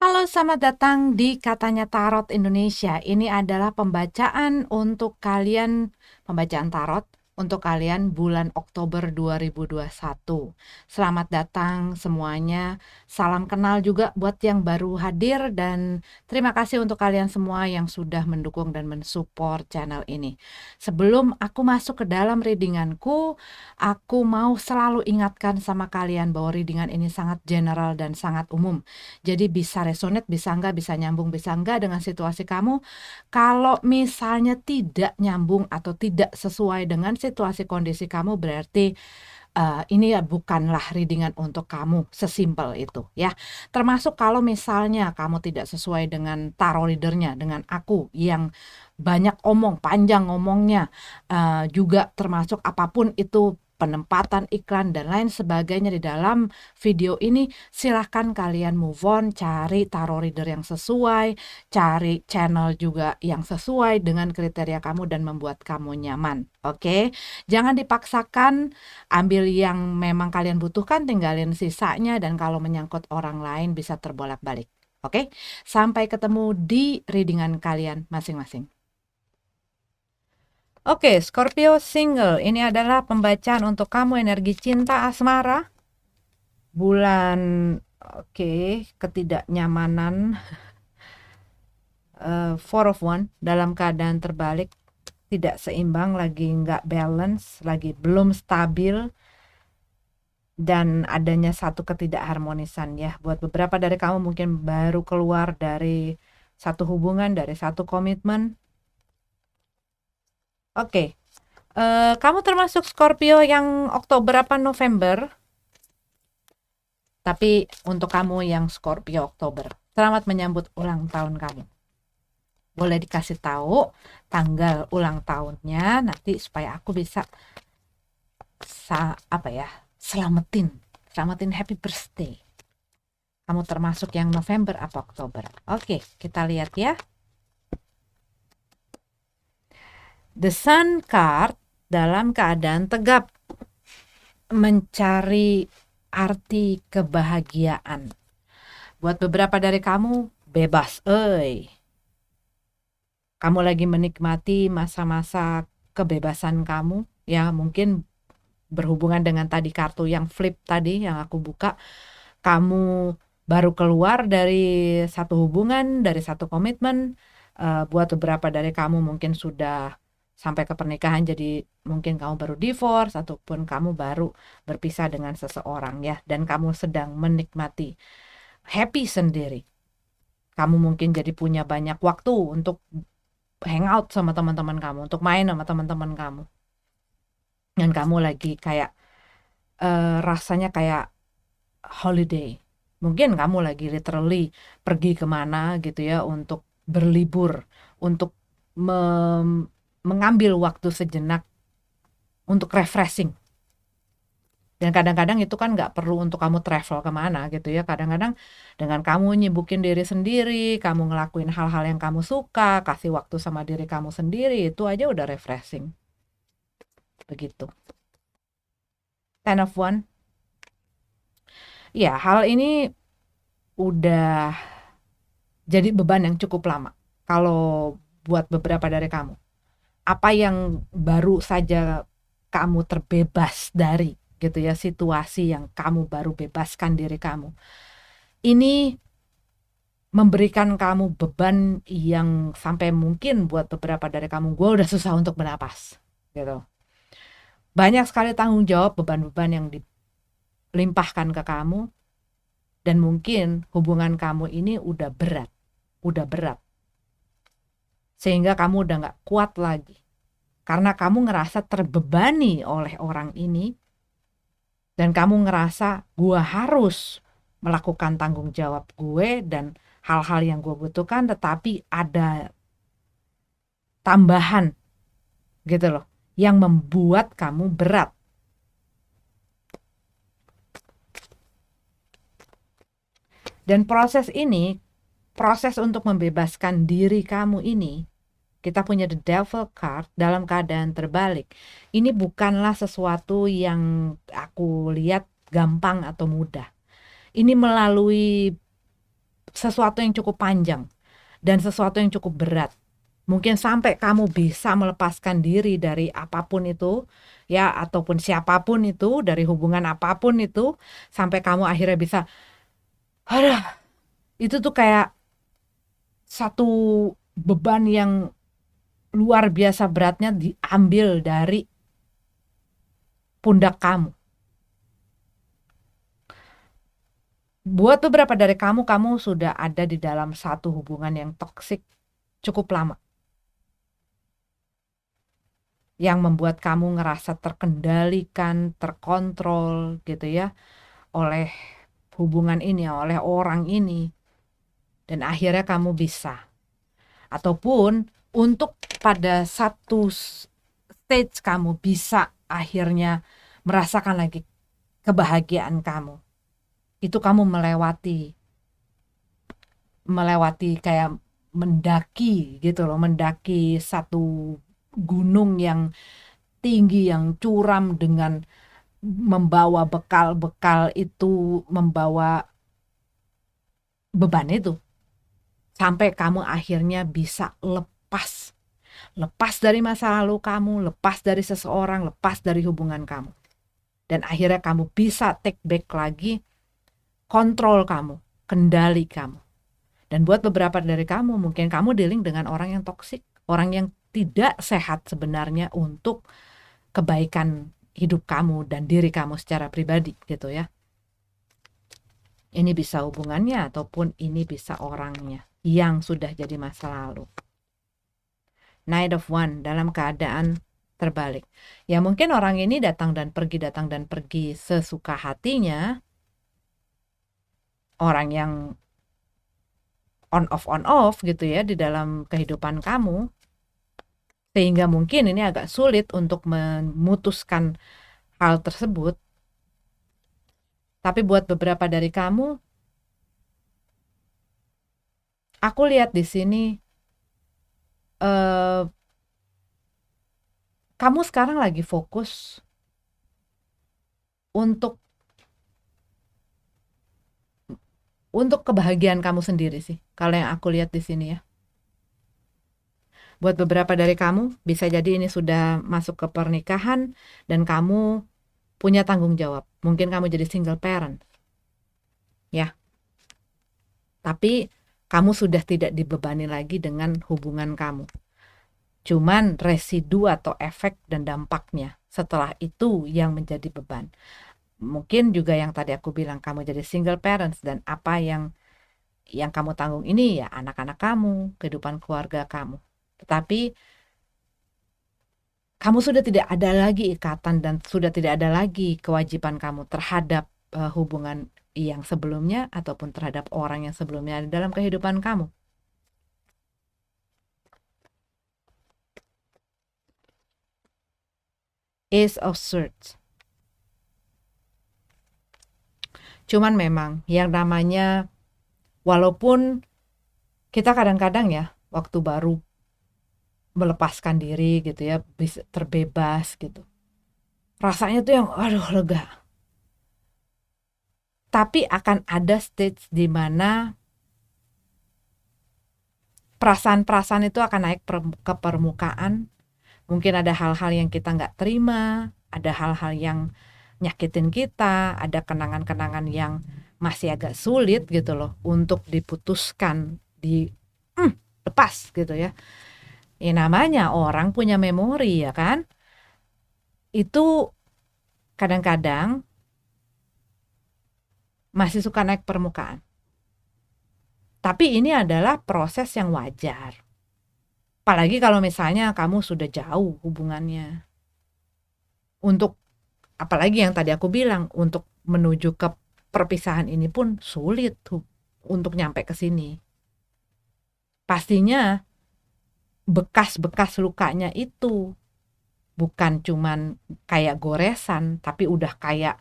Halo, selamat datang di Katanya Tarot Indonesia. Ini adalah pembacaan tarot untuk kalian bulan Oktober 2021. Selamat datang semuanya. Salam kenal juga buat yang baru hadir dan terima kasih untuk kalian semua yang sudah mendukung dan mensupport channel ini. Sebelum aku masuk ke dalam readinganku, aku mau selalu ingatkan sama kalian bahwa readingan ini sangat general dan sangat umum. Jadi bisa resonate, bisa nyambung, bisa enggak dengan situasi kamu. Kalau misalnya tidak nyambung atau tidak sesuai dengan situasi kondisi kamu, berarti ini ya bukanlah readingan untuk kamu, sesimpel itu ya. Termasuk kalau misalnya kamu tidak sesuai dengan tarot readernya, dengan aku yang banyak panjang ngomongnya, juga termasuk apapun itu penempatan iklan dan lain sebagainya di dalam video ini, silahkan kalian move on, cari tarot reader yang sesuai, cari channel juga yang sesuai dengan kriteria kamu dan membuat kamu nyaman. Oke? Jangan dipaksakan, ambil yang memang kalian butuhkan, tinggalin sisanya, dan kalau menyangkut orang lain bisa terbolak-balik. Oke? Sampai ketemu di readingan kalian masing-masing. Oke, Scorpio single. Ini adalah pembacaan untuk kamu energi cinta asmara. Bulan, ketidaknyamanan, Four of One dalam keadaan terbalik, tidak seimbang, lagi nggak balance, lagi belum stabil, dan adanya satu ketidakharmonisan ya. Buat beberapa dari kamu mungkin baru keluar dari satu hubungan, dari satu komitmen. Oke, kamu termasuk Scorpio yang Oktober apa November? Tapi untuk kamu yang Scorpio Oktober, selamat menyambut ulang tahun kamu. Boleh dikasih tahu tanggal ulang tahunnya nanti supaya aku bisa selamatin happy birthday. Kamu termasuk yang November apa Oktober? Oke, kita lihat ya. The Sun card dalam keadaan tegap, mencari arti kebahagiaan. Buat beberapa dari kamu, bebas, kamu lagi menikmati masa-masa kebebasan kamu, ya mungkin berhubungan dengan tadi kartu yang flip tadi yang aku buka. Kamu baru keluar dari satu hubungan, dari satu komitmen. Buat beberapa dari kamu mungkin sudah sampai ke pernikahan, jadi mungkin kamu baru divorce ataupun kamu baru berpisah dengan seseorang ya, dan kamu sedang menikmati happy sendiri. Kamu mungkin jadi punya banyak waktu untuk hangout sama teman-teman kamu, untuk main sama teman-teman kamu, dan kamu lagi kayak rasanya kayak holiday. Mungkin kamu lagi literally pergi kemana gitu ya untuk berlibur, untuk mengambil waktu sejenak untuk refreshing. Dan kadang-kadang itu kan nggak perlu untuk kamu travel kemana gitu ya. Kadang-kadang dengan kamu nyibukin diri sendiri, kamu ngelakuin hal-hal yang kamu suka, kasih waktu sama diri kamu sendiri, itu aja udah refreshing. Begitu. Ten of One. Ya, hal ini udah jadi beban yang cukup lama. Kalau buat beberapa dari kamu, apa yang baru saja kamu terbebas dari gitu ya, situasi yang kamu baru bebaskan diri kamu, ini memberikan kamu beban yang sampai mungkin buat beberapa dari kamu, gue udah susah untuk bernapas gitu. Banyak sekali tanggung jawab, beban-beban yang dilimpahkan ke kamu, dan mungkin hubungan kamu ini udah berat sehingga kamu udah gak kuat lagi karena kamu ngerasa terbebani oleh orang ini, dan kamu ngerasa gue harus melakukan tanggung jawab gue dan hal-hal yang gue butuhkan, tetapi ada tambahan gitu loh yang membuat kamu berat. Dan proses untuk membebaskan diri kamu ini, kita punya the devil card dalam keadaan terbalik. Ini bukanlah sesuatu yang aku lihat gampang atau mudah. Ini melalui sesuatu yang cukup panjang dan sesuatu yang cukup berat. Mungkin sampai kamu bisa melepaskan diri dari apapun itu, ya, ataupun siapapun itu, dari hubungan apapun itu, sampai kamu akhirnya bisa, aduh, itu tuh kayak satu beban yang luar biasa beratnya diambil dari pundak kamu. Buat beberapa dari kamu sudah ada di dalam satu hubungan yang toksik cukup lama. Yang membuat kamu ngerasa terkendalikan, terkontrol gitu ya, oleh hubungan ini, oleh orang ini. Dan akhirnya kamu bisa. Ataupun untuk pada satu stage kamu bisa akhirnya merasakan lagi kebahagiaan kamu. Itu kamu melewati kayak mendaki gitu loh, mendaki satu gunung yang tinggi, yang curam, dengan membawa bekal-bekal itu, membawa beban itu, sampai kamu akhirnya bisa lepas dari masa lalu kamu, lepas dari seseorang, lepas dari hubungan kamu, dan akhirnya kamu bisa take back lagi kontrol kamu, kendali kamu. Dan buat beberapa dari kamu, mungkin kamu dealing dengan orang yang toksik, orang yang tidak sehat sebenarnya untuk kebaikan hidup kamu dan diri kamu secara pribadi gitu ya. Ini bisa hubungannya ataupun ini bisa orangnya yang sudah jadi masa lalu. Knight of Wands dalam keadaan terbalik. Ya mungkin orang ini datang dan pergi sesuka hatinya. Orang yang on off gitu ya di dalam kehidupan kamu. Sehingga mungkin ini agak sulit untuk memutuskan hal tersebut. Tapi buat beberapa dari kamu, aku lihat di sini kamu sekarang lagi fokus untuk kebahagiaan kamu sendiri sih. Kalau yang aku lihat di sini ya. Buat beberapa dari kamu, bisa jadi ini sudah masuk ke pernikahan dan kamu punya tanggung jawab. Mungkin kamu jadi single parent. Ya. Tapi kamu sudah tidak dibebani lagi dengan hubungan kamu. Cuman residu atau efek dan dampaknya setelah itu yang menjadi beban. Mungkin juga yang tadi aku bilang, kamu jadi single parents, dan apa yang kamu tanggung ini ya anak-anak kamu, kehidupan keluarga kamu. Tetapi kamu sudah tidak ada lagi ikatan dan sudah tidak ada lagi kewajiban kamu terhadap hubungan yang sebelumnya ataupun terhadap orang yang sebelumnya ada dalam kehidupan kamu. Ace of Swords. Cuman memang yang namanya, walaupun kita kadang-kadang ya waktu baru melepaskan diri gitu ya, bisa terbebas gitu, rasanya tuh yang aduh lega. Tapi akan ada stage di mana perasaan-perasaan itu akan naik ke permukaan. Mungkin ada hal-hal yang kita nggak terima, ada hal-hal yang nyakitin kita, ada kenangan-kenangan yang masih agak sulit gitu loh untuk diputuskan, lepas gitu ya. Ya namanya orang punya memori ya kan. Itu kadang-kadang masih suka naik permukaan. Tapi ini adalah proses yang wajar. Apalagi kalau misalnya kamu sudah jauh hubungannya. Apalagi yang tadi aku bilang, untuk menuju ke perpisahan ini pun sulit untuk nyampe ke sini. Pastinya bekas-bekas lukanya itu bukan cuman kayak goresan, tapi udah kayak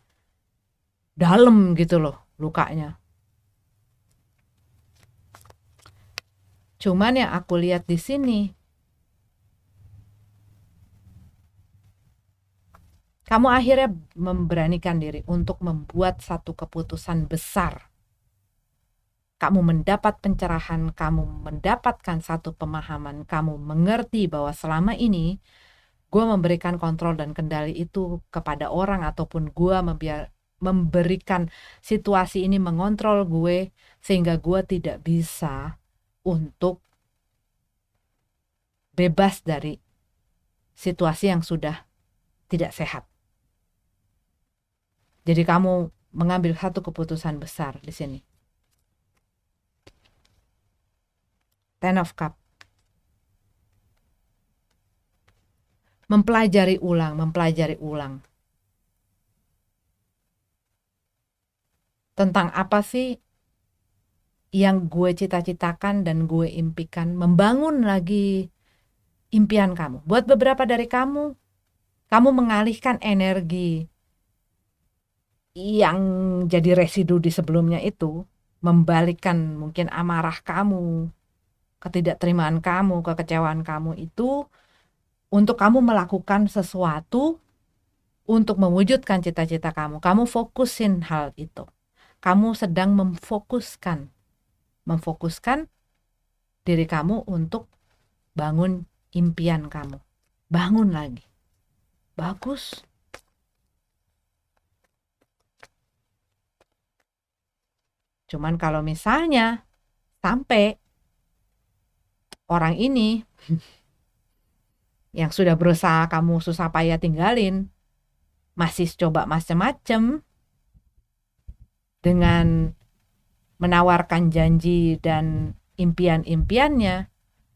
dalam gitu loh lukanya. Cuman yang aku lihat di sini, kamu akhirnya memberanikan diri untuk membuat satu keputusan besar. kamu mendapat pencerahan, kamu mendapatkan satu pemahaman, kamu mengerti bahwa selama ini gue memberikan kontrol dan kendali itu kepada orang, ataupun gue memberikan situasi ini mengontrol gue, sehingga gue tidak bisa untuk bebas dari situasi yang sudah tidak sehat. Jadi kamu mengambil satu keputusan besar di sini. Ten of Cup. Mempelajari ulang. Tentang apa sih yang gue cita-citakan dan gue impikan, membangun lagi impian kamu. Buat beberapa dari kamu mengalihkan energi yang jadi residu di sebelumnya itu, membalikkan mungkin amarah kamu, ketidakterimaan kamu, kekecewaan kamu itu untuk kamu melakukan sesuatu untuk mewujudkan cita-cita kamu. Kamu fokusin hal itu. Kamu sedang memfokuskan diri kamu untuk bangun impian kamu. Bangun lagi. Bagus. Cuman kalau misalnya sampai orang ini yang sudah berusaha kamu susah payah tinggalin masih coba macem-macem dengan menawarkan janji dan impian-impiannya,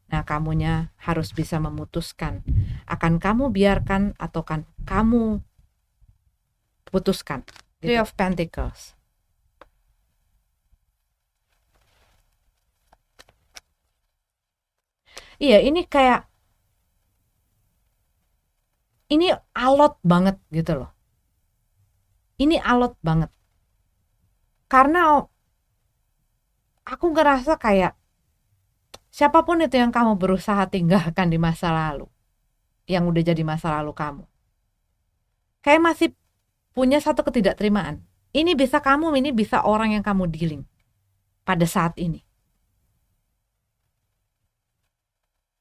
nah kamunya harus bisa memutuskan. Akan kamu biarkan atau kan kamu putuskan. Three of Pentacles. Iya, ini kayak ini alot banget gitu loh. Ini alot banget. Karena aku ngerasa kayak siapapun itu yang kamu berusaha tinggalkan di masa lalu, yang udah jadi masa lalu kamu, kayak masih punya satu ketidakterimaan. Ini bisa kamu, ini bisa orang yang kamu dealing pada saat ini.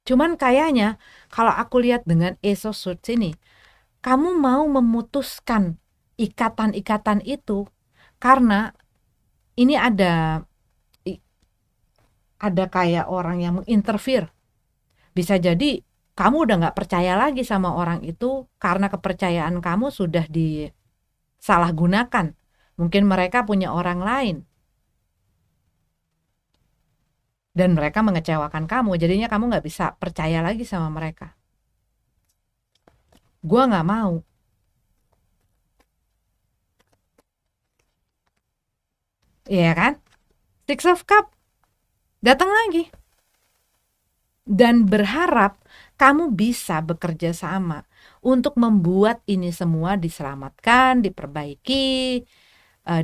Cuman kayaknya kalau aku lihat dengan Ace of Swords ini, kamu mau memutuskan ikatan-ikatan itu karena ini ada kayak orang yang menginterfere. Bisa jadi kamu udah gak percaya lagi sama orang itu karena kepercayaan kamu sudah disalahgunakan. Mungkin mereka punya orang lain dan mereka mengecewakan kamu, jadinya kamu gak bisa percaya lagi sama mereka. Gua gak mau. Iya kan? Six of Cup datang lagi. Dan berharap kamu bisa bekerja sama untuk membuat ini semua diselamatkan, diperbaiki,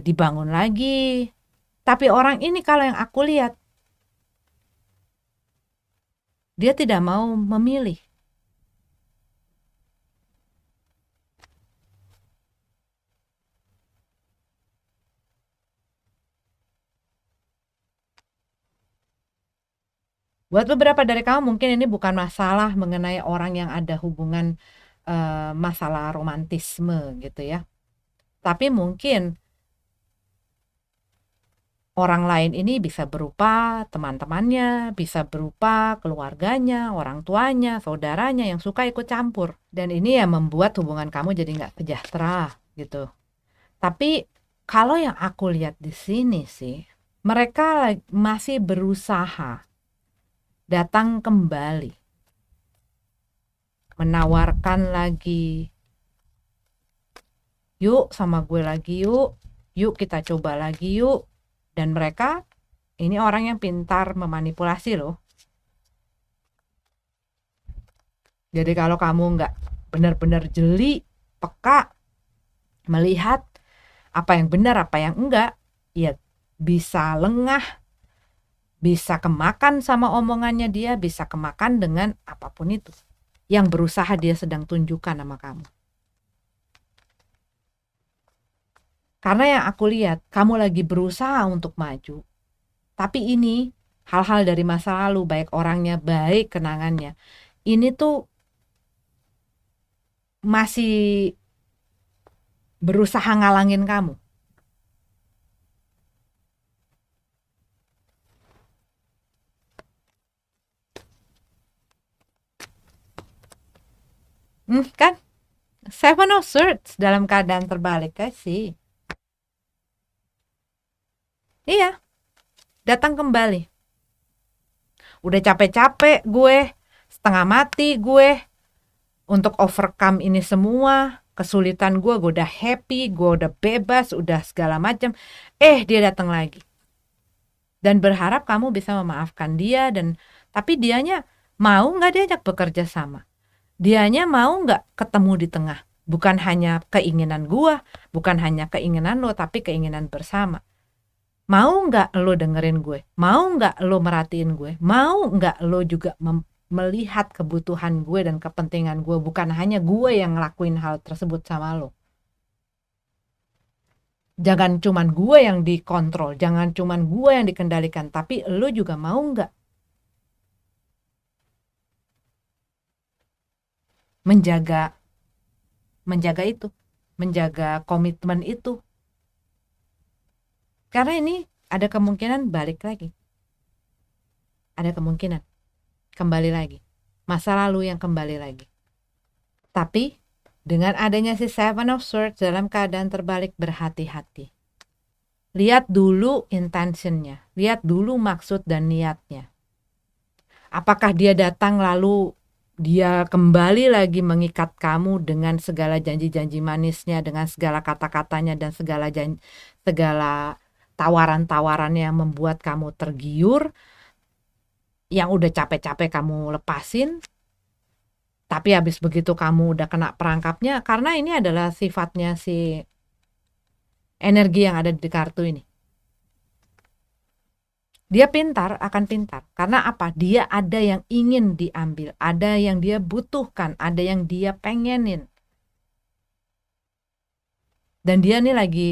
dibangun lagi. Tapi orang ini kalau yang aku lihat, dia tidak mau memilih. Buat beberapa dari kamu mungkin ini bukan masalah mengenai orang yang ada hubungan masalah romantisme gitu ya. Tapi mungkin orang lain ini bisa berupa teman-temannya, bisa berupa keluarganya, orang tuanya, saudaranya yang suka ikut campur. Dan ini ya membuat hubungan kamu jadi nggak sejahtera gitu. Tapi kalau yang aku lihat di sini sih, mereka masih berusaha datang kembali, menawarkan lagi, yuk sama gue lagi yuk kita coba lagi yuk. Dan mereka ini orang yang pintar memanipulasi loh. Jadi kalau kamu nggak benar-benar jeli, peka, melihat apa yang benar apa yang enggak, ya bisa lengah, bisa kemakan sama omongannya dia, bisa kemakan dengan apapun itu yang berusaha dia sedang tunjukkan sama kamu. Karena yang aku lihat, kamu lagi berusaha untuk maju, Tapi ini hal-hal dari masa lalu, baik orangnya, baik kenangannya. Ini tuh masih berusaha ngalangin kamu. Kan? Seven of Swords dalam keadaan terbalik sih. Iya, datang kembali. Udah capek-capek gue, setengah mati gue untuk overcome ini semua, kesulitan gue udah happy, gue udah bebas, udah segala macam. Dia datang lagi. Dan berharap kamu bisa memaafkan dia, tapi dianya mau nggak diajak bekerja sama? Dianya mau nggak ketemu di tengah? Bukan hanya keinginan gue, bukan hanya keinginan lo, tapi keinginan bersama. Mau nggak lo dengerin gue? Mau nggak lo merhatiin gue? Mau nggak lo juga melihat kebutuhan gue dan kepentingan gue? Bukan hanya gue yang ngelakuin hal tersebut sama lo. Jangan cuman gue yang dikontrol, jangan cuman gue yang dikendalikan, tapi lo juga mau nggak menjaga itu, menjaga komitmen itu. Karena ini ada kemungkinan balik lagi. Ada kemungkinan kembali lagi. Masa lalu yang kembali lagi. Tapi dengan adanya si Seven of Swords dalam keadaan terbalik, berhati-hati. Lihat dulu intentionnya. Lihat dulu maksud dan niatnya. Apakah dia datang lalu dia kembali lagi mengikat kamu dengan segala janji-janji manisnya, dengan segala kata-katanya dan segala tawaran-tawarannya yang membuat kamu tergiur, yang udah capek-capek kamu lepasin, tapi habis begitu kamu udah kena perangkapnya, karena ini adalah sifatnya si energi yang ada di kartu ini. Dia akan pintar. Karena apa? Dia ada yang ingin diambil, ada yang dia butuhkan, ada yang dia pengenin. Dan dia nih lagi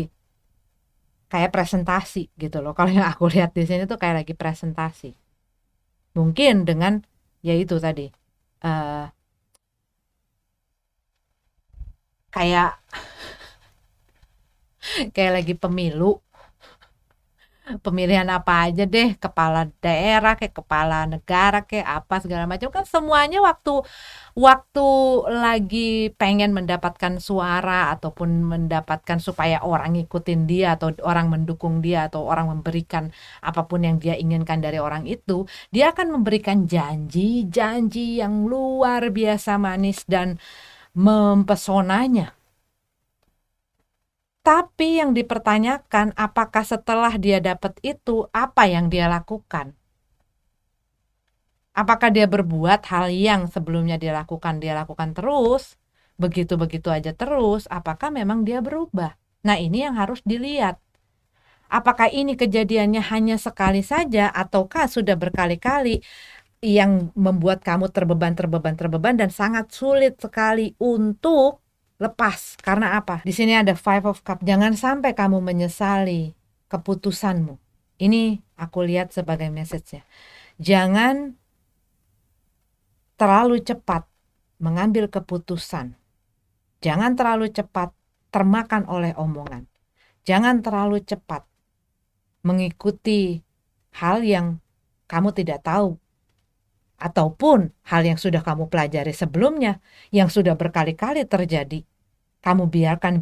kayak presentasi gitu loh. Kalau yang aku lihat di sini tuh kayak lagi presentasi. Mungkin dengan yaitu tadi kayak lagi pemilu, pemilihan apa aja deh, kepala daerah kayak kepala negara kayak apa segala macam, kan semuanya waktu lagi pengen mendapatkan suara ataupun mendapatkan supaya orang ngikutin dia atau orang mendukung dia atau orang memberikan apapun yang dia inginkan dari orang itu, dia akan memberikan janji-janji yang luar biasa manis dan mempesonanya. Tapi yang dipertanyakan, apakah setelah dia dapat itu, apa yang dia lakukan? Apakah dia berbuat hal yang sebelumnya dia lakukan terus, begitu-begitu aja terus, apakah memang dia berubah? Nah, ini yang harus dilihat. Apakah ini kejadiannya hanya sekali saja, ataukah sudah berkali-kali yang membuat kamu terbeban dan sangat sulit sekali untuk lepas. Karena apa? Di sini ada Five of Cups. Jangan sampai kamu menyesali keputusanmu. Ini aku lihat sebagai message-nya. Jangan terlalu cepat mengambil keputusan. Jangan terlalu cepat termakan oleh omongan. Jangan terlalu cepat mengikuti hal yang kamu tidak tahu, ataupun hal yang sudah kamu pelajari sebelumnya, yang sudah berkali-kali terjadi. Kamu biarkan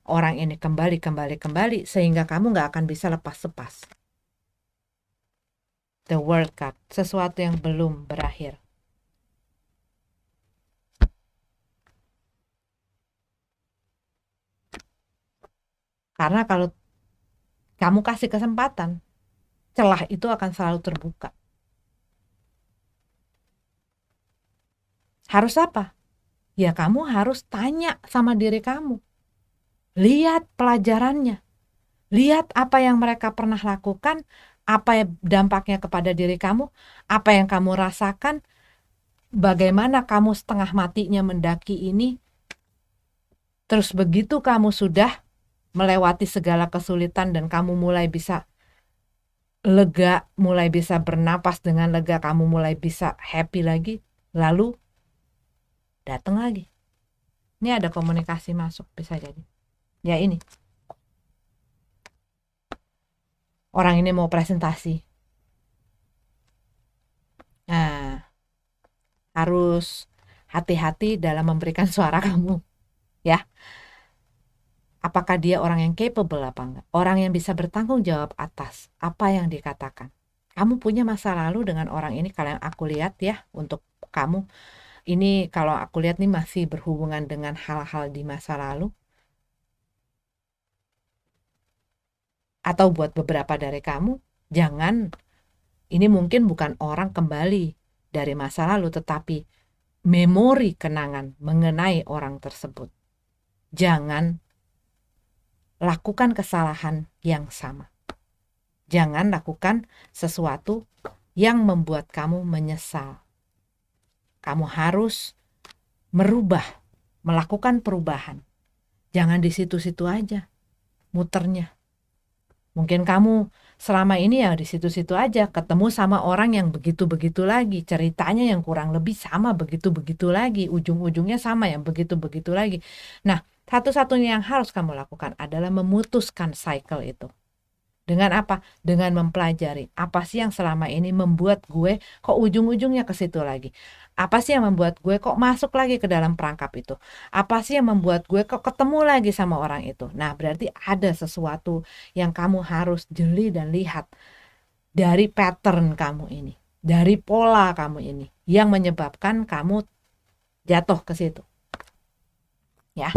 orang ini kembali, sehingga kamu gak akan bisa lepas-lepas. The World Cup, sesuatu yang belum berakhir. Karena kalau kamu kasih kesempatan, celah itu akan selalu terbuka. Harus apa? Ya kamu harus tanya sama diri kamu. Lihat pelajarannya. Lihat apa yang mereka pernah lakukan, apa dampaknya kepada diri kamu, apa yang kamu rasakan, bagaimana kamu setengah matinya mendaki ini. Terus begitu kamu sudah melewati segala kesulitan dan kamu mulai bisa lega, mulai bisa bernapas dengan lega, kamu mulai bisa happy lagi, lalu datang lagi. Ini ada komunikasi masuk, bisa jadi. Ya ini. Orang ini mau presentasi. Nah, harus hati-hati dalam memberikan suara kamu, ya. Apakah dia orang yang capable apa enggak? Orang yang bisa bertanggung jawab atas apa yang dikatakan. Kamu punya masa lalu dengan orang ini, kalau yang aku lihat ya, untuk kamu ini kalau aku lihat nih masih berhubungan dengan hal-hal di masa lalu. Atau buat beberapa dari kamu, jangan, ini mungkin bukan orang kembali dari masa lalu, tetapi memori kenangan mengenai orang tersebut. Jangan lakukan kesalahan yang sama. Jangan lakukan sesuatu yang membuat kamu menyesal. Kamu harus merubah, melakukan perubahan. Jangan di situ-situ aja muternya. Mungkin kamu selama ini ya di situ-situ aja, ketemu sama orang yang begitu-begitu lagi, ceritanya yang kurang lebih sama begitu-begitu lagi, ujung-ujungnya sama yang begitu-begitu lagi. Nah, satu-satunya yang harus kamu lakukan adalah memutuskan cycle itu. Dengan apa? Dengan mempelajari apa sih yang selama ini membuat gue kok ujung-ujungnya ke situ lagi. Apa sih yang membuat gue kok masuk lagi ke dalam perangkap itu? Apa sih yang membuat gue kok ketemu lagi sama orang itu? Nah, berarti ada sesuatu yang kamu harus jeli dan lihat dari pattern kamu ini, dari pola kamu ini yang menyebabkan kamu jatuh ke situ. Ya.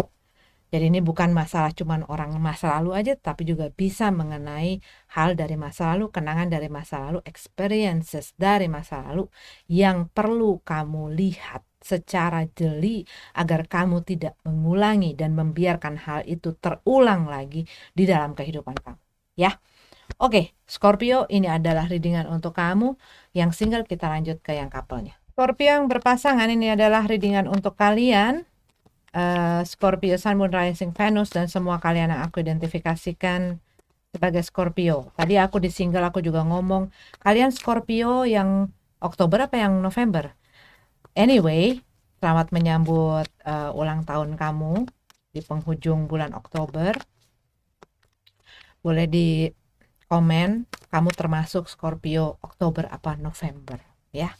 Jadi ini bukan masalah cuman orang masa lalu aja, tapi juga bisa mengenai hal dari masa lalu, kenangan dari masa lalu, experiences dari masa lalu yang perlu kamu lihat secara jeli agar kamu tidak mengulangi dan membiarkan hal itu terulang lagi di dalam kehidupan kamu. Ya, oke, Scorpio, ini adalah readingan untuk kamu. Yang single kita lanjut ke yang couple-nya. Scorpio yang berpasangan, ini adalah readingan untuk kalian. Scorpio, Sun, Moon, Rising, Venus, dan semua kalian yang aku identifikasikan sebagai Scorpio. Tadi aku di single aku juga ngomong, kalian Scorpio yang Oktober apa yang November? Anyway, selamat menyambut ulang tahun kamu di penghujung bulan Oktober. Boleh di komen kamu termasuk Scorpio Oktober apa November, ya.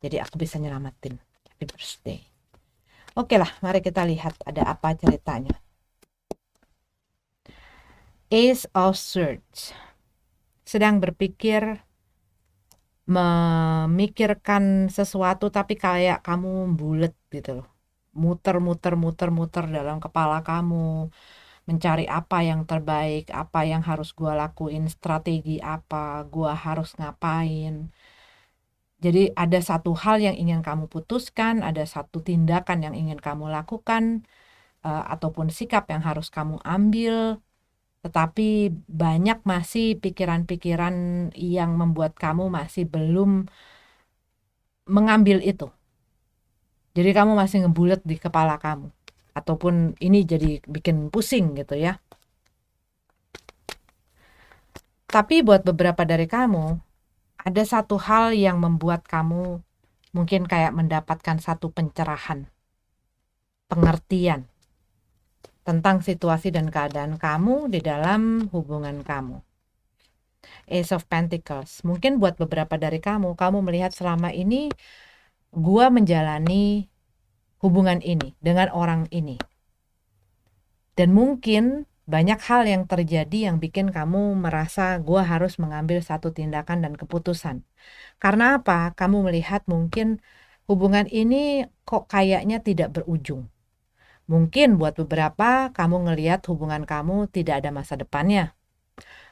Jadi aku bisa nyelamatin. Happy birthday. Oke lah, mari kita lihat ada apa ceritanya. Ace of Swords. Sedang berpikir, memikirkan sesuatu tapi kayak kamu bulet gitu loh. Muter dalam kepala kamu. Mencari apa yang terbaik, apa yang harus gua lakuin, strategi apa, gua harus ngapain. Jadi ada satu hal yang ingin kamu putuskan, ada satu tindakan yang ingin kamu lakukan, ataupun sikap yang harus kamu ambil, tetapi banyak masih pikiran-pikiran yang membuat kamu masih belum mengambil itu. Jadi kamu masih ngebulet di kepala kamu, ataupun ini jadi bikin pusing gitu ya. Tapi buat beberapa dari kamu, ada satu hal yang membuat kamu mungkin kayak mendapatkan satu pencerahan, pengertian tentang situasi dan keadaan kamu di dalam hubungan kamu. Ace of Pentacles. Mungkin buat beberapa dari kamu melihat selama ini gua menjalani hubungan ini dengan orang ini. Dan mungkin banyak hal yang terjadi yang bikin kamu merasa gua harus mengambil satu tindakan dan keputusan. Karena apa? Kamu melihat mungkin hubungan ini kok kayaknya tidak berujung. Mungkin buat beberapa kamu ngelihat hubungan kamu tidak ada masa depannya.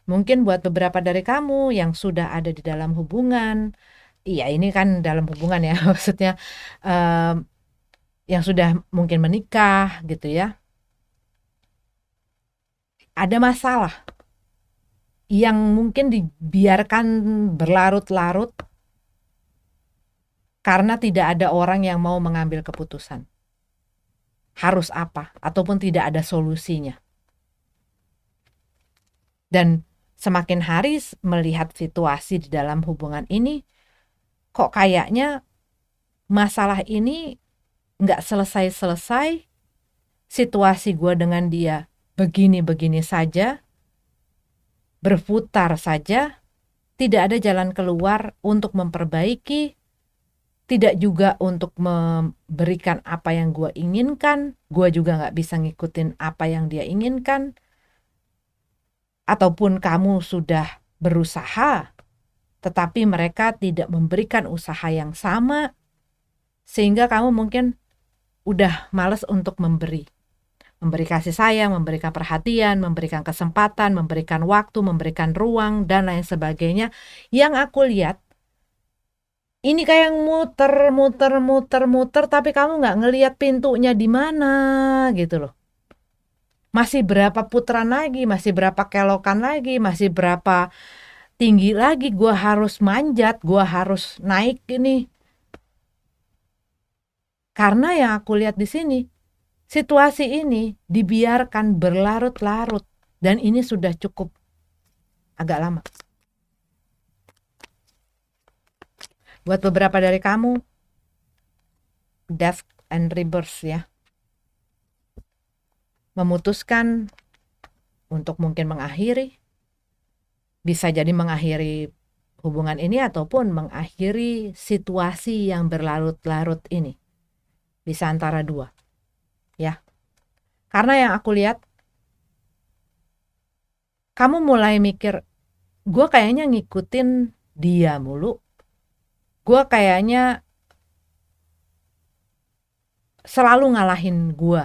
Mungkin buat beberapa dari kamu yang sudah ada di dalam hubungan, iya ini kan dalam hubungan ya, maksudnya yang sudah mungkin menikah gitu ya, ada masalah yang mungkin dibiarkan berlarut-larut karena tidak ada orang yang mau mengambil keputusan. Harus apa, ataupun tidak ada solusinya. Dan semakin hari melihat situasi di dalam hubungan ini, kok kayaknya masalah ini nggak selesai-selesai, situasi gue dengan dia begini-begini saja, berputar saja, tidak ada jalan keluar untuk memperbaiki, tidak juga untuk memberikan apa yang gue inginkan, gue juga nggak bisa ngikutin apa yang dia inginkan, ataupun kamu sudah berusaha, tetapi mereka tidak memberikan usaha yang sama, sehingga kamu mungkin udah males untuk memberi kasih sayang, memberikan perhatian, memberikan kesempatan, memberikan waktu, memberikan ruang, dan lain sebagainya. Yang aku lihat, ini kayak muter, tapi kamu nggak ngelihat pintunya di mana gitu loh. Masih berapa putaran lagi, masih berapa kelokan lagi, masih berapa tinggi lagi gue harus manjat, gue harus naik ini. Karena yang aku lihat di sini, situasi ini dibiarkan berlarut-larut dan ini sudah cukup agak lama. Buat beberapa dari kamu, death and rebirth ya. Memutuskan untuk mungkin mengakhiri, bisa jadi mengakhiri hubungan ini ataupun mengakhiri situasi yang berlarut-larut ini. Bisa antara dua. Ya. Karena yang aku lihat, kamu mulai mikir, gue kayaknya ngikutin dia mulu. Gue kayaknya selalu ngalahin gue,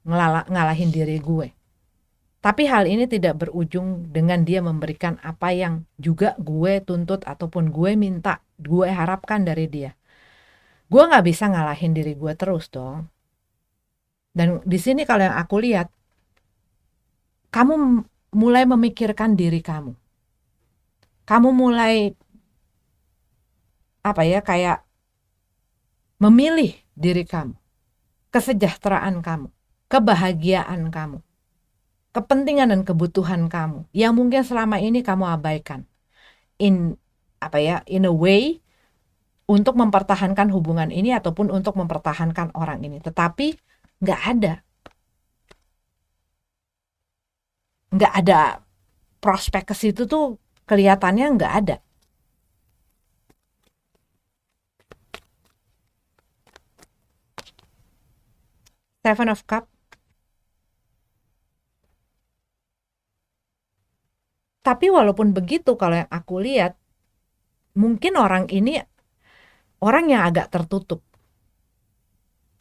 ngalahin diri gue. Tapi hal ini tidak berujung dengan dia memberikan apa yang juga gue tuntut ataupun gue minta, gue harapkan dari dia. Gue gak bisa ngalahin diri gue terus dong. Dan di sini kalau yang aku lihat, kamu mulai memikirkan diri kamu. Kamu mulai kayak memilih diri kamu, kesejahteraan kamu, kebahagiaan kamu, kepentingan dan kebutuhan kamu yang mungkin selama ini kamu abaikan. In a way untuk mempertahankan hubungan ini ataupun untuk mempertahankan orang ini. Tetapi nggak ada prospek ke situ tuh kelihatannya nggak ada. Seven of Cups. Tapi walaupun begitu, kalau yang aku lihat, mungkin orang ini orang yang agak tertutup.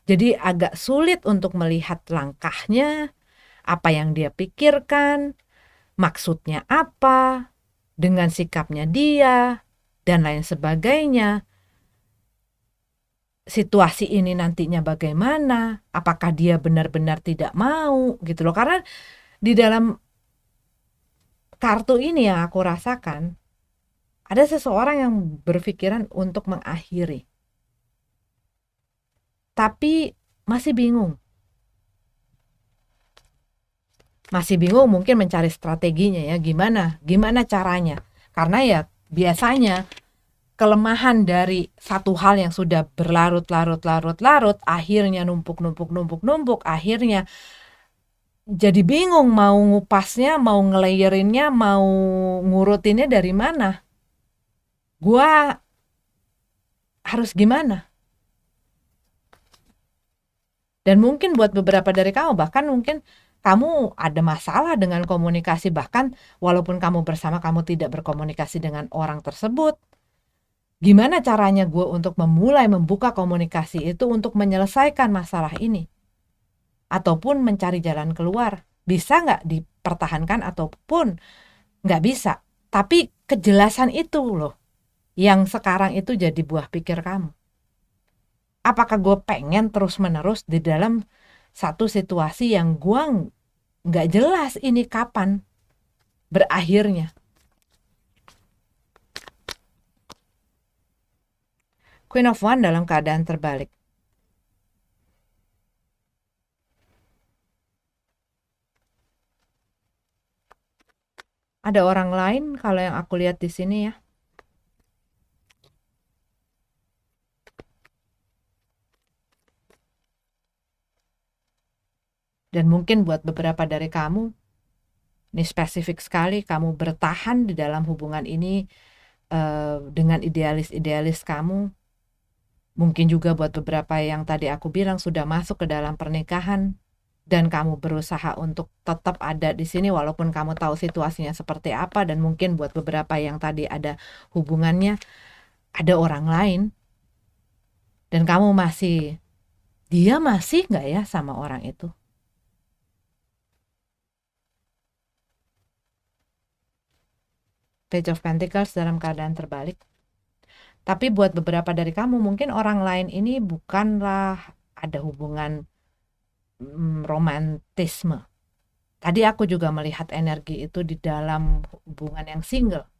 Jadi agak sulit untuk melihat langkahnya, apa yang dia pikirkan, maksudnya apa, dengan sikapnya dia, dan lain sebagainya. Situasi ini nantinya bagaimana, apakah dia benar-benar tidak mau gitu loh. Karena di dalam kartu ini yang aku rasakan, ada seseorang yang berpikiran untuk mengakhiri, tapi masih bingung mungkin mencari strateginya ya, gimana caranya. Karena ya biasanya kelemahan dari satu hal yang sudah berlarut-larut, akhirnya numpuk, akhirnya jadi bingung mau ngupasnya, mau ngelayerinnya, mau ngurutinnya dari mana. Gua harus gimana? Dan mungkin buat beberapa dari kamu, bahkan mungkin kamu ada masalah dengan komunikasi, bahkan walaupun kamu bersama, kamu tidak berkomunikasi dengan orang tersebut. Gimana caranya gue untuk memulai membuka komunikasi itu untuk menyelesaikan masalah ini? Ataupun mencari jalan keluar. Bisa nggak dipertahankan ataupun nggak bisa. Tapi kejelasan itu loh yang sekarang itu jadi buah pikir kamu. Apakah gue pengen terus-menerus di dalam satu situasi yang gue nggak jelas ini kapan berakhirnya? Queen of Wands dalam keadaan terbalik. Ada orang lain kalau yang aku lihat di sini ya. Dan mungkin buat beberapa dari kamu, ini spesifik sekali, kamu bertahan di dalam hubungan ini dengan idealis-idealis kamu. Mungkin juga buat beberapa yang tadi aku bilang sudah masuk ke dalam pernikahan dan kamu berusaha untuk tetap ada di sini walaupun kamu tahu situasinya seperti apa, dan mungkin buat beberapa yang tadi ada hubungannya ada orang lain dan kamu dia masih nggak ya sama orang itu. Page of Pentacles dalam keadaan terbalik. Tapi buat beberapa dari kamu mungkin orang lain ini bukanlah ada hubungan romantisme. Tadi aku juga melihat energi itu di dalam hubungan yang single.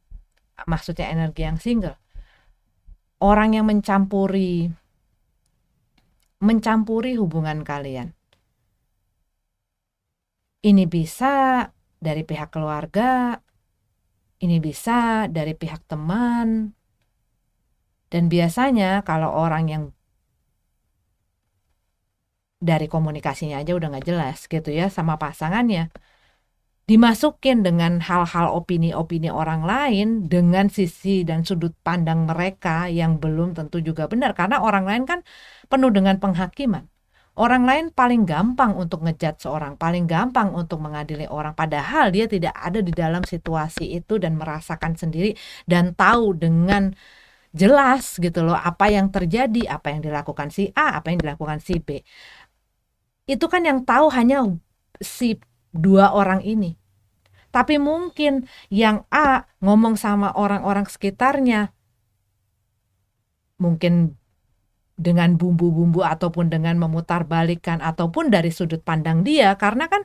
Maksudnya energi yang single. Orang yang mencampuri hubungan kalian. Ini bisa dari pihak keluarga, ini bisa dari pihak teman. Dan biasanya kalau orang yang dari komunikasinya aja udah gak jelas gitu ya sama pasangannya, dimasukin dengan hal-hal opini-opini orang lain dengan sisi dan sudut pandang mereka yang belum tentu juga benar, karena orang lain kan penuh dengan penghakiman. Orang lain paling gampang untuk ngejudge seorang, paling gampang untuk mengadili orang, padahal dia tidak ada di dalam situasi itu dan merasakan sendiri dan tahu dengan jelas gitu loh apa yang terjadi, apa yang dilakukan si A, apa yang dilakukan si B. Itu kan yang tahu hanya si dua orang ini. Tapi mungkin yang A ngomong sama orang-orang sekitarnya mungkin dengan bumbu-bumbu ataupun dengan memutarbalikkan ataupun dari sudut pandang dia, karena kan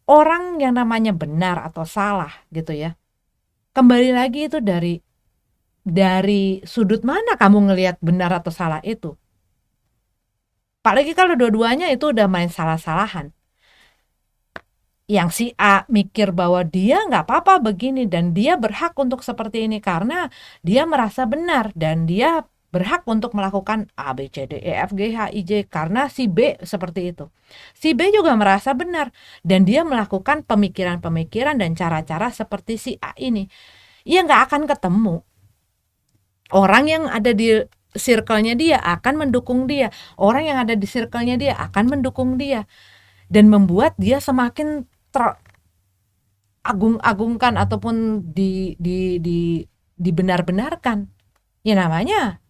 orang yang namanya benar atau salah gitu ya, kembali lagi itu dari sudut mana kamu ngelihat benar atau salah itu. Apalagi kalau dua-duanya itu udah main salah-salahan. Yang si A mikir bahwa dia nggak apa-apa begini dan dia berhak untuk seperti ini karena dia merasa benar dan dia berhak untuk melakukan A, B, C, D, E, F, G, H, I, J karena si B seperti itu. Si B juga merasa benar dan dia melakukan pemikiran-pemikiran dan cara-cara seperti si A ini. Ia nggak akan ketemu. Orang yang ada di circle-nya dia akan mendukung dia. Orang yang ada di circle-nya dia akan mendukung dia. Dan membuat dia semakin agung-agungkan ataupun dibenar-benarkan. Ya namanya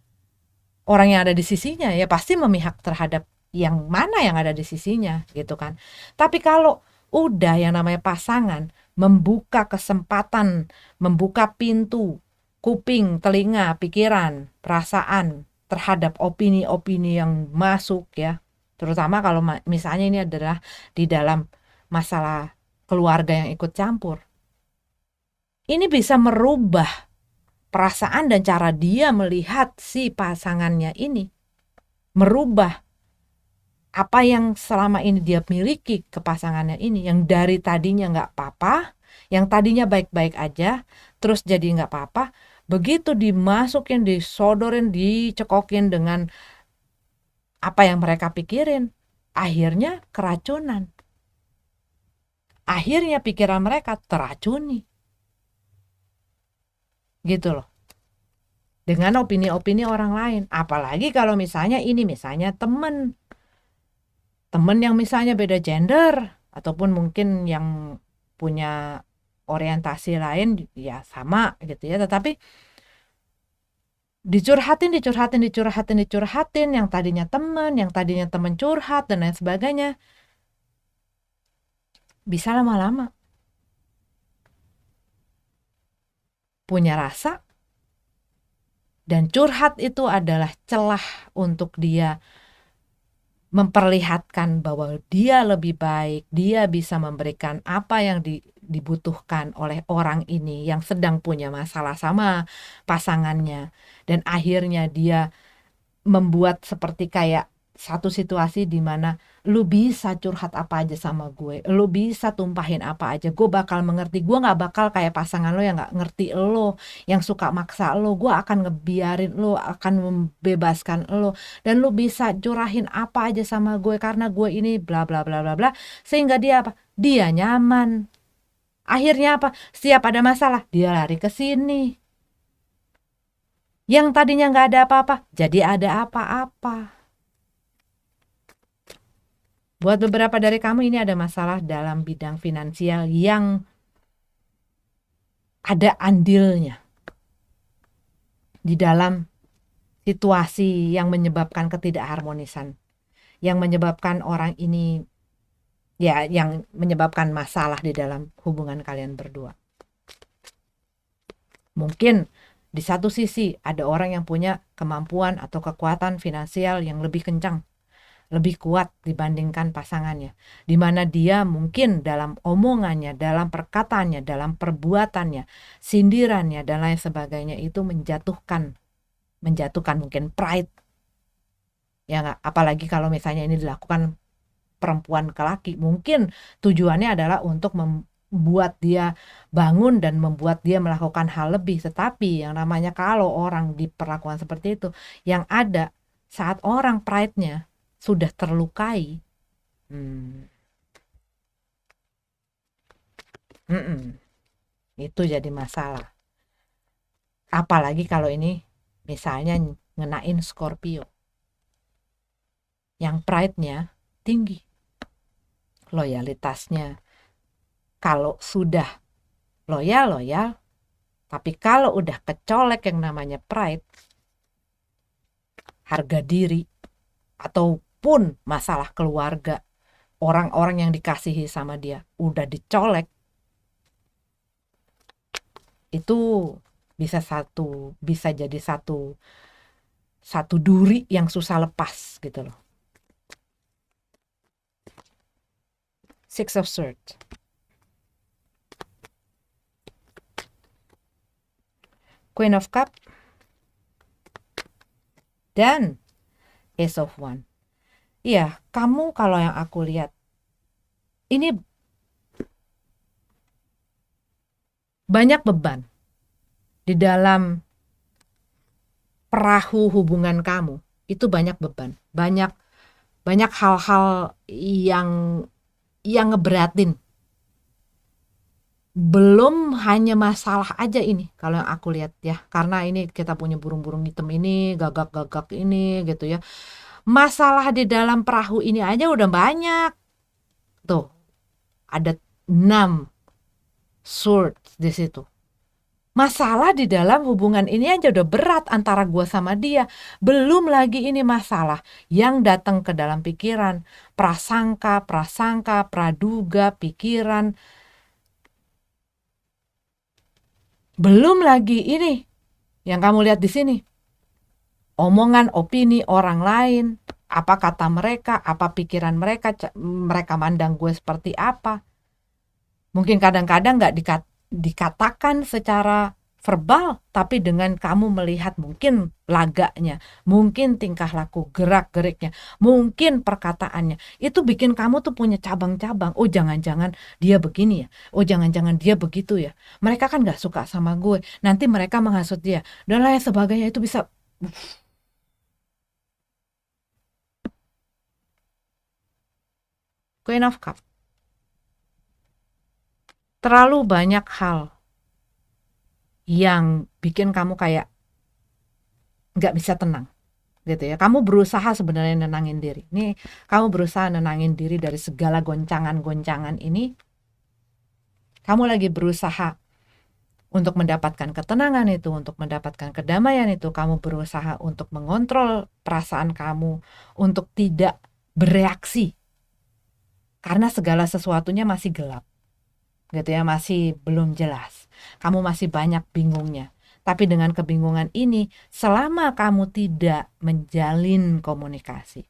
orang yang ada di sisinya ya pasti memihak terhadap yang mana yang ada di sisinya gitu kan. Tapi kalau udah yang namanya pasangan membuka kesempatan, membuka pintu, kuping, telinga, pikiran, perasaan terhadap opini-opini yang masuk ya. Terutama kalau misalnya ini adalah di dalam masalah keluarga yang ikut campur. Ini bisa merubah perasaan dan cara dia melihat si pasangannya ini. Merubah apa yang selama ini dia miliki ke pasangannya ini. Yang dari tadinya gak apa-apa, yang tadinya baik-baik aja, terus jadi gak apa-apa. Begitu dimasukin, disodorin, dicekokin dengan apa yang mereka pikirin, akhirnya keracunan. Akhirnya pikiran mereka teracuni. Gitu loh. Dengan opini-opini orang lain. Apalagi kalau misalnya temen yang misalnya beda gender, ataupun mungkin yang punya orientasi lain ya sama gitu ya, tetapi dicurhatin, yang tadinya temen curhat dan lain sebagainya, bisa lama-lama punya rasa, dan curhat itu adalah celah untuk dia memperlihatkan bahwa dia lebih baik, dia bisa memberikan apa yang dibutuhkan oleh orang ini yang sedang punya masalah sama pasangannya, dan akhirnya dia membuat seperti kayak satu situasi di mana lu bisa curhat apa aja sama gue, lu bisa tumpahin apa aja, gue bakal mengerti. Gue nggak bakal kayak pasangan lo yang nggak ngerti lo, yang suka maksa lo. Gue akan ngebiarin lo, akan membebaskan lo, dan lu bisa curahin apa aja sama gue karena gue ini bla bla bla bla bla, sehingga dia apa? Dia nyaman. Akhirnya apa? Setiap ada masalah, dia lari ke sini. Yang tadinya nggak ada apa-apa, jadi ada apa-apa. Buat beberapa dari kamu ini ada masalah dalam bidang finansial yang ada andilnya di dalam situasi yang menyebabkan ketidakharmonisan, yang menyebabkan orang ini, ya, yang menyebabkan masalah di dalam hubungan kalian berdua. Mungkin di satu sisi ada orang yang punya kemampuan atau kekuatan finansial yang lebih kencang, lebih kuat dibandingkan pasangannya, di mana dia mungkin dalam omongannya, dalam perkataannya, dalam perbuatannya, sindirannya dan lain sebagainya itu menjatuhkan mungkin pride, ya nggak? Apalagi kalau misalnya ini dilakukan perempuan ke laki, mungkin tujuannya adalah untuk membuat dia bangun dan membuat dia melakukan hal lebih. Tetapi yang namanya kalau orang diperlakukan seperti itu, yang ada saat orang pride-nya sudah terlukai, itu jadi masalah. Apalagi kalau ini misalnya ngenain Scorpio, yang pride-nya tinggi, loyalitasnya kalau sudah loyal, tapi kalau udah kecolek yang namanya pride, harga diri, ataupun masalah keluarga, orang-orang yang dikasihi sama dia udah dicolek, itu bisa jadi satu duri yang susah lepas gitu loh. Six of Swords, Queen of Cup, dan Ace of Wands. Iya, kamu kalau yang aku lihat ini banyak beban di dalam perahu hubungan kamu. Itu banyak beban, banyak hal-hal yang ngeberatin. Belum hanya masalah aja ini kalau yang aku lihat ya, karena ini kita punya burung-burung hitam ini, gagak-gagak ini gitu ya. Masalah di dalam perahu ini aja udah banyak. Tuh, ada 6 swords di situ. Masalah di dalam hubungan ini aja udah berat antara gue sama dia. Belum lagi ini masalah yang datang ke dalam pikiran, prasangka, praduga, pikiran. Belum lagi ini yang kamu lihat di sini, omongan, opini orang lain, apa kata mereka, apa pikiran mereka, mereka mandang gue seperti apa. Mungkin kadang-kadang gak dikatakan secara verbal, tapi dengan kamu melihat mungkin laganya, mungkin tingkah laku, gerak-geriknya, mungkin perkataannya, itu bikin kamu tuh punya cabang-cabang. Oh, jangan-jangan dia begini ya, oh jangan-jangan dia begitu ya, mereka kan gak suka sama gue, nanti mereka menghasut dia, dan lain sebagainya. Itu bisa Queen of Cup. Terlalu banyak hal yang bikin kamu kayak nggak bisa tenang gitu ya. Kamu berusaha sebenarnya nenangin diri. Nih, kamu berusaha nenangin diri dari segala goncangan-goncangan ini. Kamu lagi berusaha untuk mendapatkan ketenangan itu, untuk mendapatkan kedamaian itu. Kamu berusaha untuk mengontrol perasaan kamu, untuk tidak bereaksi. Karena segala sesuatunya masih gelap. Gitu ya, masih belum jelas. Kamu masih banyak bingungnya. Tapi dengan kebingungan ini, selama kamu tidak menjalin komunikasi,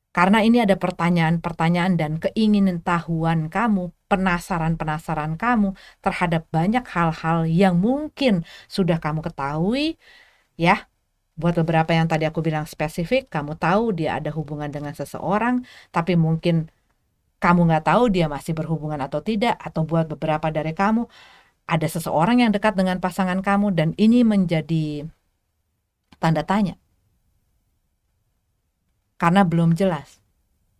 karena ini ada pertanyaan-pertanyaan dan keinginan tahuan kamu, penasaran kamu terhadap banyak hal-hal yang mungkin sudah kamu ketahui, ya, Buat beberapa yang tadi aku bilang spesifik, kamu tahu dia ada hubungan dengan seseorang, tapi mungkin kamu nggak tahu dia masih berhubungan atau tidak. Atau buat beberapa dari kamu, ada seseorang yang dekat dengan pasangan kamu dan ini menjadi tanda tanya. Karena belum jelas,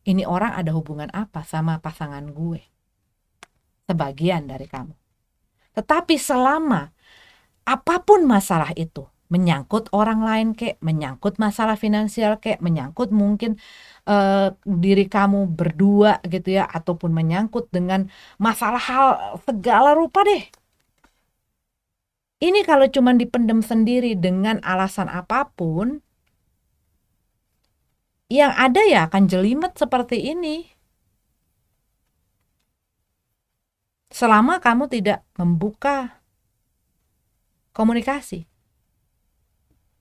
ini orang ada hubungan apa sama pasangan gue. Sebagian dari kamu. Tetapi selama apapun masalah itu, menyangkut orang lain kek, menyangkut masalah finansial kek, menyangkut mungkin diri kamu berdua gitu ya, ataupun menyangkut dengan masalah hal segala rupa deh. Ini kalau cuma dipendam sendiri dengan alasan apapun, yang ada ya akan jelimet seperti ini. Selama kamu tidak membuka komunikasi.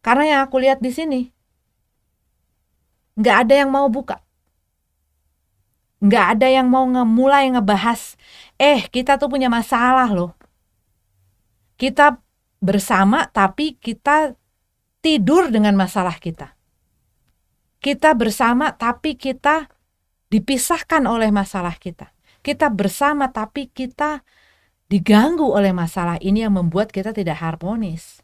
Karena yang aku lihat di sini, nggak ada yang mau buka. Nggak ada yang mau mulai ngebahas, kita tuh punya masalah loh. Kita bersama tapi kita tidur dengan masalah kita. Kita bersama tapi kita dipisahkan oleh masalah kita. Kita bersama tapi kita diganggu oleh masalah ini yang membuat kita tidak harmonis.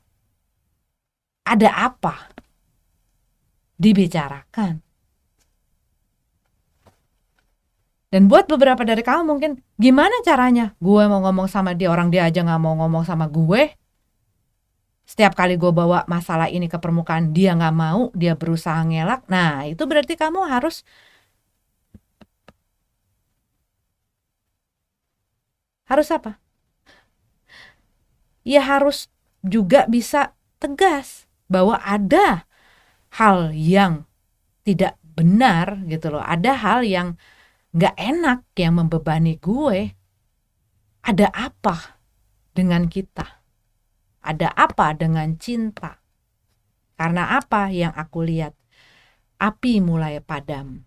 Ada apa? Dibicarakan. Dan buat beberapa dari kamu mungkin, gimana caranya? Gue mau ngomong sama dia, orang dia aja gak mau ngomong sama gue. Setiap kali gue bawa masalah ini ke permukaan, dia gak mau, dia berusaha ngelak. Nah, itu berarti kamu harus apa? Ya harus juga bisa tegas bahwa ada hal yang tidak benar gitu loh. Ada hal yang gak enak yang membebani gue. Ada apa dengan kita? Ada apa dengan cinta? Karena apa yang aku lihat? Api mulai padam.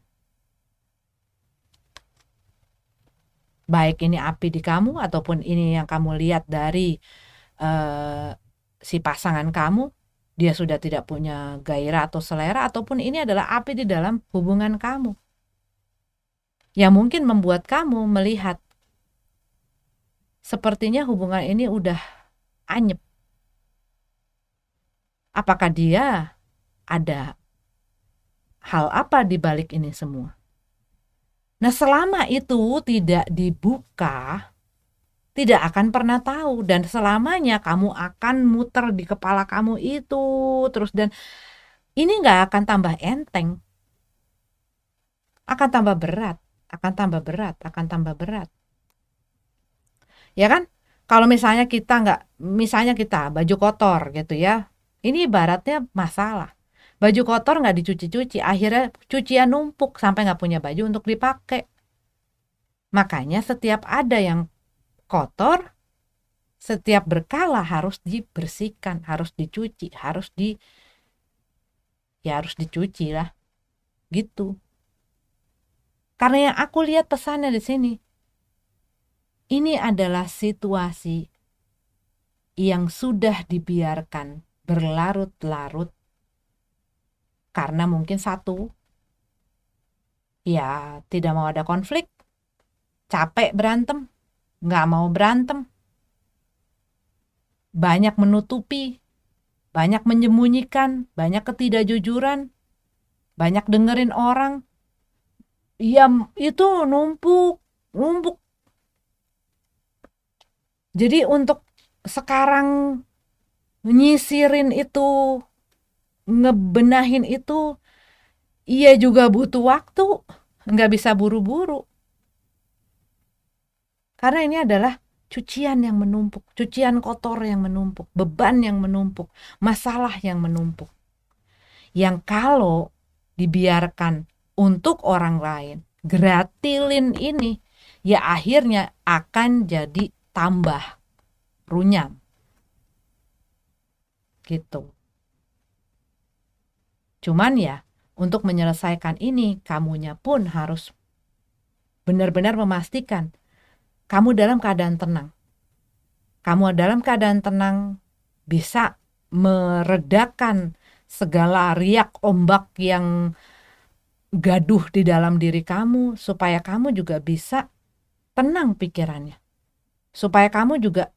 Baik ini api di kamu ataupun ini yang kamu lihat dari si pasangan kamu, dia sudah tidak punya gairah atau selera, ataupun ini adalah api di dalam hubungan kamu. Yang mungkin membuat kamu melihat sepertinya hubungan ini udah anyep. Apakah dia ada hal apa di balik ini semua? Nah, selama itu tidak dibuka, tidak akan pernah tahu, dan selamanya kamu akan muter di kepala kamu itu terus, dan ini nggak akan tambah enteng, akan tambah berat, akan tambah berat, akan tambah berat. Ya kan? Kalau misalnya kita baju kotor gitu ya, ini ibaratnya masalah. Baju kotor nggak dicuci-cuci, akhirnya cucian numpuk sampai nggak punya baju untuk dipakai. Makanya setiap ada yang kotor, setiap berkala harus dibersihkan, harus dicuci, harus dicuci lah, gitu. Karena yang aku lihat pesannya di sini, ini adalah situasi yang sudah dibiarkan berlarut-larut karena mungkin satu, ya tidak mau ada konflik, capek berantem, nggak mau berantem, banyak menutupi, banyak menyembunyikan, banyak ketidakjujuran, banyak dengerin orang, ya itu numpuk. Jadi untuk sekarang nyisirin itu, ngebenahin itu, iya juga butuh waktu, nggak bisa buru-buru. Karena ini adalah cucian yang menumpuk, cucian kotor yang menumpuk, beban yang menumpuk, masalah yang menumpuk. Yang kalau dibiarkan untuk orang lain, gratilin ini, ya akhirnya akan jadi tambah runyam. Gitu. Cuman ya, untuk menyelesaikan ini, kamunya pun harus benar-benar memastikan kamu dalam keadaan tenang. Kamu dalam keadaan tenang bisa meredakan segala riak ombak yang gaduh di dalam diri kamu, supaya kamu juga bisa tenang pikirannya, supaya kamu juga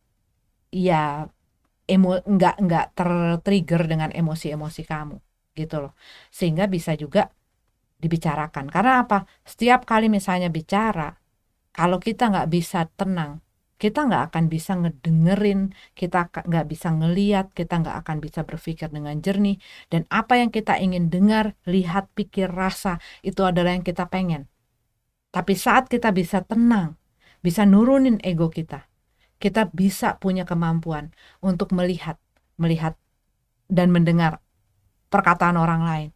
ya nggak tertrigger dengan emosi-emosi kamu gitu loh, sehingga bisa juga dibicarakan. Karena apa? Setiap kali misalnya bicara, kalau kita nggak bisa tenang, kita nggak akan bisa ngedengerin, kita nggak bisa ngeliat, kita nggak akan bisa berpikir dengan jernih, dan apa yang kita ingin dengar, lihat, pikir, rasa, itu adalah yang kita pengen. Tapi saat kita bisa tenang, bisa nurunin ego kita bisa punya kemampuan untuk melihat dan mendengar perkataan orang lain.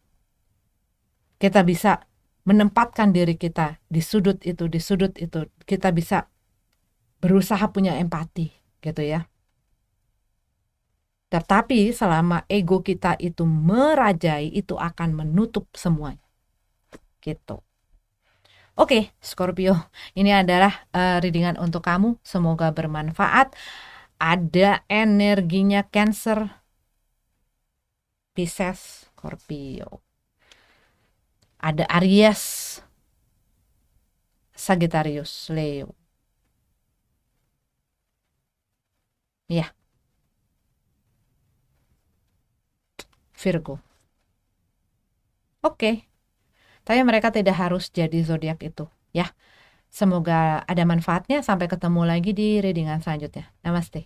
Kita bisa menempatkan diri kita di sudut itu. Kita bisa berusaha punya empati, gitu ya. Tetapi selama ego kita itu merajai, itu akan menutup semuanya, gitu. Oke, Scorpio, ini adalah readingan untuk kamu. Semoga bermanfaat. Ada energinya Cancer, Pisces, Scorpio. Ada Aries, Sagittarius, Leo. Ya, Virgo. Oke, tapi mereka tidak harus jadi zodiak itu, ya. Semoga ada manfaatnya. Sampai ketemu lagi di readingan selanjutnya. Namaste.